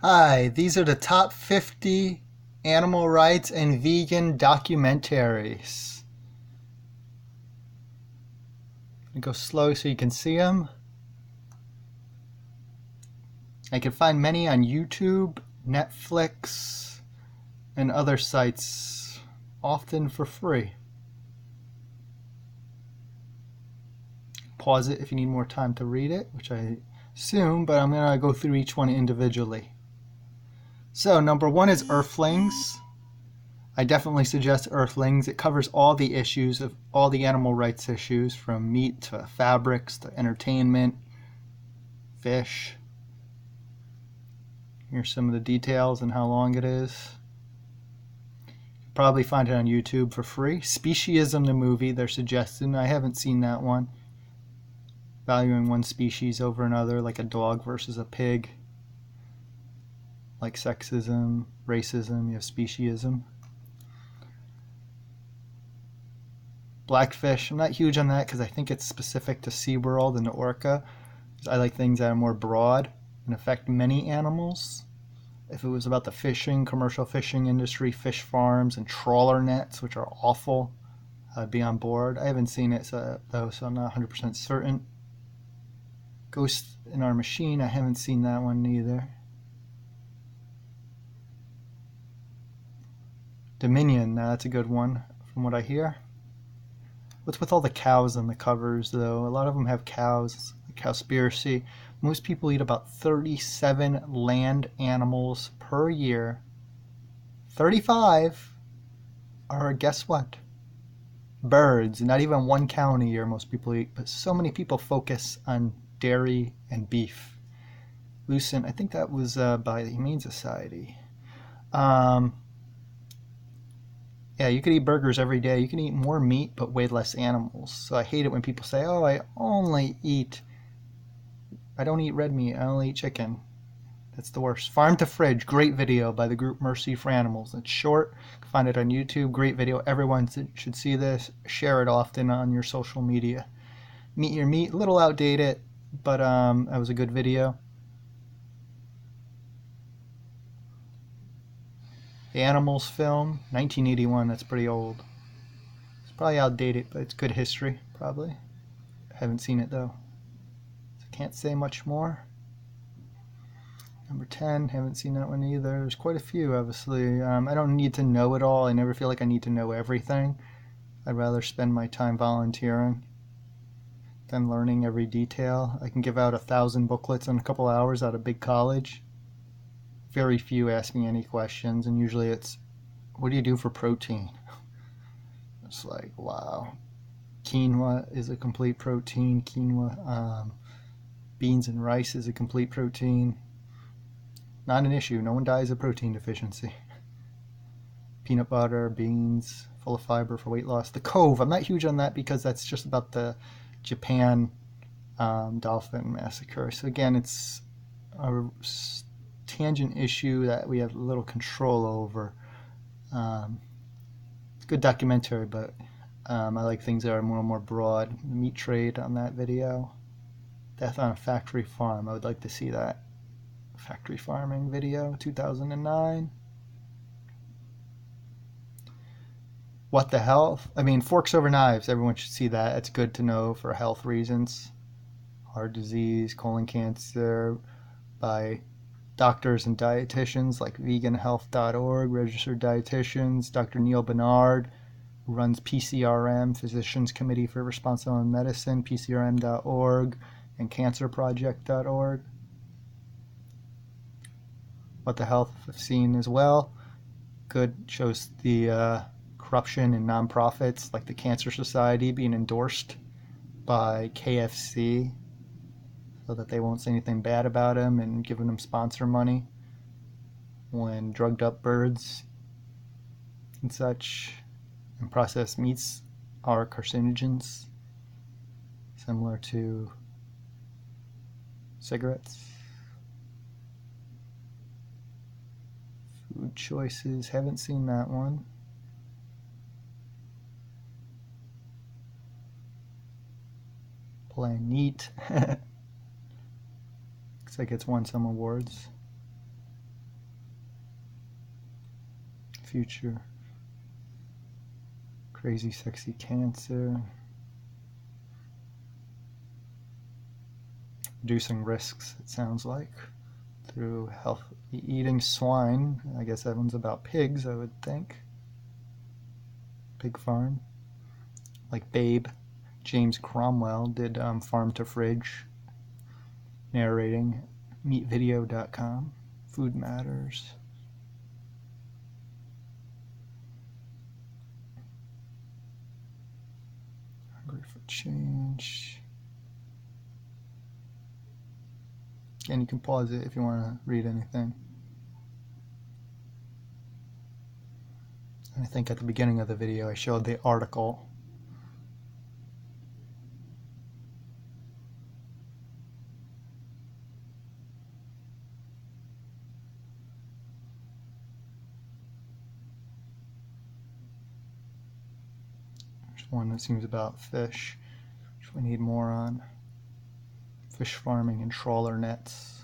Hi, these are the top 50 animal rights and vegan documentaries. I go slow so you can see them. I can find many on YouTube, Netflix, and other sites, often for free. Pause it if you need more time to read it, which I assume, but I'm going to go through each one individually. So, number one is Earthlings. I definitely suggest Earthlings. It covers all the issues of all the animal rights issues, from meat to fabrics to entertainment, fish. Here's some of the details and how long it is. You'll probably find it on YouTube for free. Speciesism, the movie, they're suggesting. I haven't seen that one. Valuing one species over another, like a dog versus a pig. Like sexism, racism, you have speciesism. Blackfish, I'm not huge on that because I think it's specific to SeaWorld and the orca. I like things that are more broad and affect many animals. If it was about the fishing, commercial fishing industry, fish farms, and trawler nets, which are awful, I'd be on board. I haven't seen it though, so I'm not 100% certain. Ghost in Our Machine, I haven't seen that one either. Dominion, that's a good one from what I hear. What's with all the cows on the covers, though? A lot of them have cows. Cowspiracy. Most people eat about 37 land animals per year. 35 are, guess what? Birds. Not even one cow in a year most people eat, but so many people focus on dairy and beef. Lucent, I think that was by the Humane Society. Um, Yeah, you could eat burgers every day. You can eat more meat, but way less animals. So I hate it when people say, oh, I don't eat red meat. I only eat chicken. That's the worst. Farm to Fridge, great video by the group Mercy for Animals. It's short. You can find it on YouTube. Great video. Everyone should see this. Share it often on your social media. Meet Your Meat, a little outdated, but that was a good video. The Animals film, 1981. That's pretty old. It's probably outdated, but it's good history, probably. Haven't seen it though. Can't say much more. Number 10, haven't seen that one either. There's quite a few, obviously. I don't need to know it all. I never feel like I need to know everything. I'd rather spend my time volunteering than learning every detail. I can give out 1,000 booklets in a couple hours at a big college. Very few ask me any questions, and usually it's, what do you do for protein? It's like, wow. Quinoa is a complete protein. Beans and rice is a complete protein. Not an issue. No one dies of protein deficiency. Peanut butter, beans, full of fiber for weight loss. The Cove, I'm not huge on that because that's just about the Japan dolphin massacre. So again, it's a tangent issue that we have little control over. It's a good documentary, but I like things that are more broad. The meat trade on that video. Death on a Factory Farm. I would like to see that factory farming video, 2009. What the Health? I mean, Forks Over Knives. Everyone should see that. It's good to know for health reasons. Heart disease, colon cancer, by doctors and dietitians like veganhealth.org, registered dietitians, Dr. Neil Bernard, who runs PCRM, Physicians Committee for Responsible Medicine, pcrm.org, and cancerproject.org. What the Health I've seen as well. Good, shows the corruption in nonprofits like the Cancer Society being endorsed by KFC so that they won't say anything bad about them and giving them sponsor money when drugged up birds and such. And processed meats are carcinogens, similar to cigarettes. Food choices, haven't seen that one. Plain Neat. Looks like it's won some awards. future. Crazy Sexy Cancer. Reducing risks, it sounds like, through health. Eating swine. I guess that one's about pigs, I would think. Pig farm. Like Babe. James Cromwell did Farm to Fridge, narrating. Meatvideo.com. Food Matters. Hungry for Change. And you can pause it if you want to read anything. And I think at the beginning of the video I showed the article. There's one that seems about fish, which we need more on. Fish farming and trawler nets.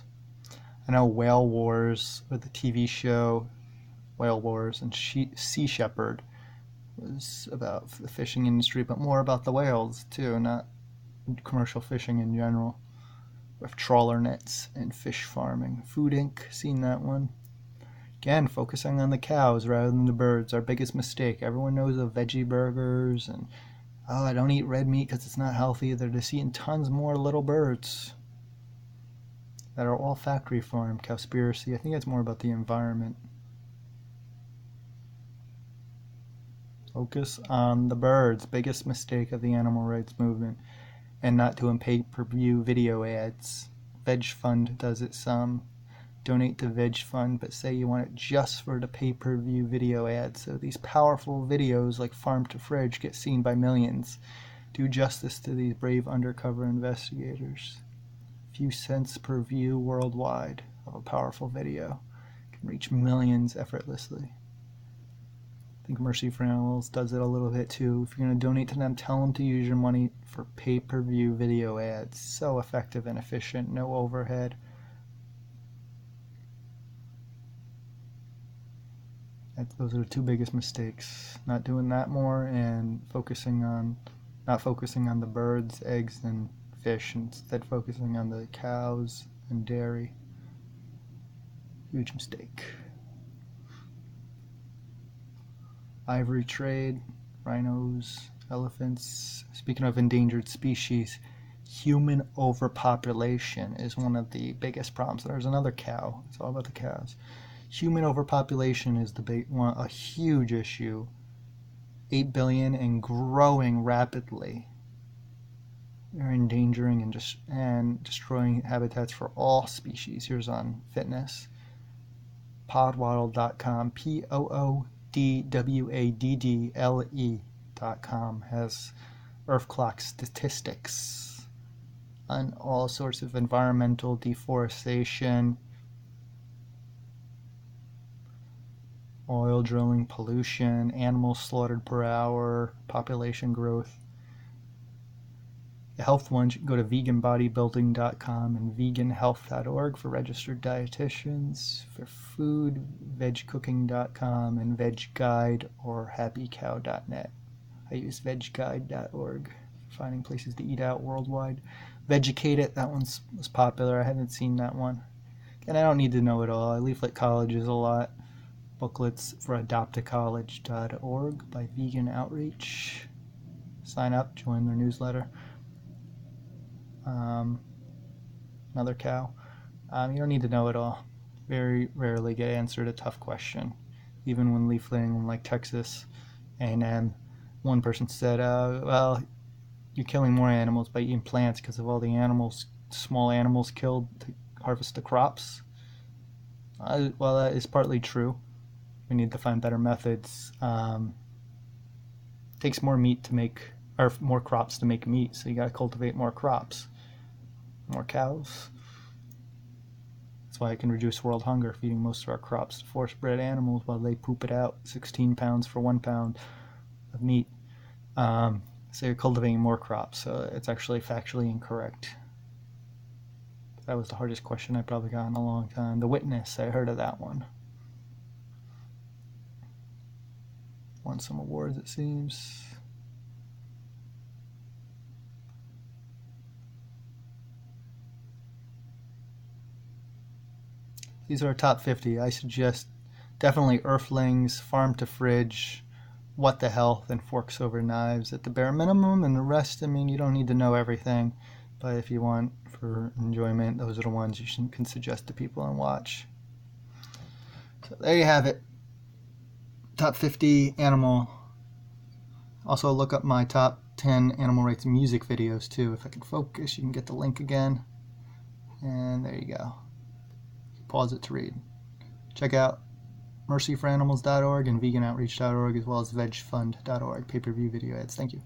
I know Whale Wars, or the TV show Whale Wars, and Sea Shepherd was about the fishing industry, but more about the whales too, not commercial fishing in general. With trawler nets and fish farming. Food Inc., seen that one. Again, focusing on the cows rather than the birds, our biggest mistake. Everyone knows of veggie burgers and, oh, I don't eat red meat because it's not healthy. They're just eating tons more little birds that are all factory farmed. Cowspiracy. I think it's more about the environment. Focus on the birds. Biggest mistake of the animal rights movement. And not doing pay-per-view video ads. Veg Fund does it some. Donate to Veg Fund, but say you want it just for the pay-per-view video ads. So these powerful videos like Farm to Fridge get seen by millions. Do justice to these brave undercover investigators. Few cents per view worldwide of a powerful video can reach millions effortlessly. I think Mercy for Animals does it a little bit too. If you're going to donate to them, tell them to use your money for pay-per-view video ads. So effective and efficient, no overhead. Those are the two biggest mistakes. Not doing that more and not focusing on the birds, eggs, and fish, instead focusing on the cows and dairy. Huge mistake. Ivory trade, rhinos, elephants. Speaking of endangered species, human overpopulation is one of the biggest problems. There's another cow. It's all about the cows. Human overpopulation is the big one, a huge issue. 8 billion and growing rapidly. We're endangering and destroying habitats for all species. Here's on fitness. Podwaddle.com, POODWADDLE.com has Earth clock statistics on all sorts of environmental deforestation, oil drilling, pollution, animals slaughtered per hour, population growth. The health ones, you can go to veganbodybuilding.com and veganhealth.org for registered dietitians. For food, vegcooking.com and vegguide or happycow.net. I use vegguide.org for finding places to eat out worldwide. Vegucate It, that was popular. I haven't seen that one. And I don't need to know it all. I leaflet colleges a lot. Booklets for adoptacollege.org by Vegan Outreach. Sign up, join their newsletter. Another cow. You don't need to know it all. Very rarely get answered a tough question. Even when leafleting in like Texas A&M, one person said, well, you're killing more animals by eating plants because of all the animals, small animals killed to harvest the crops. Well, that is partly true. We need to find better methods. It takes more meat to make, or more crops to make meat, so you got to cultivate more crops, more cows. That's why it can reduce world hunger, feeding most of our crops to force-bred animals while they poop it out, 16 pounds for 1 pound of meat. So you're cultivating more crops, so it's actually factually incorrect. That was the hardest question I probably got in a long time. The Witness, I heard of that one. Won some awards, it seems. These are our top 50. I suggest definitely Earthlings, Farm to Fridge, What the Health, and Forks Over Knives at the bare minimum. And the rest, I mean, you don't need to know everything. But if you want for enjoyment, those are the ones you can suggest to people and watch. So there you have it. Top 50 animal. Also look up my top 10 animal rights music videos too. If I can focus, you can get the link again. And there you go. Pause it to read. Check out mercyforanimals.org and veganoutreach.org as well as vegfund.org pay-per-view video ads. Thank you.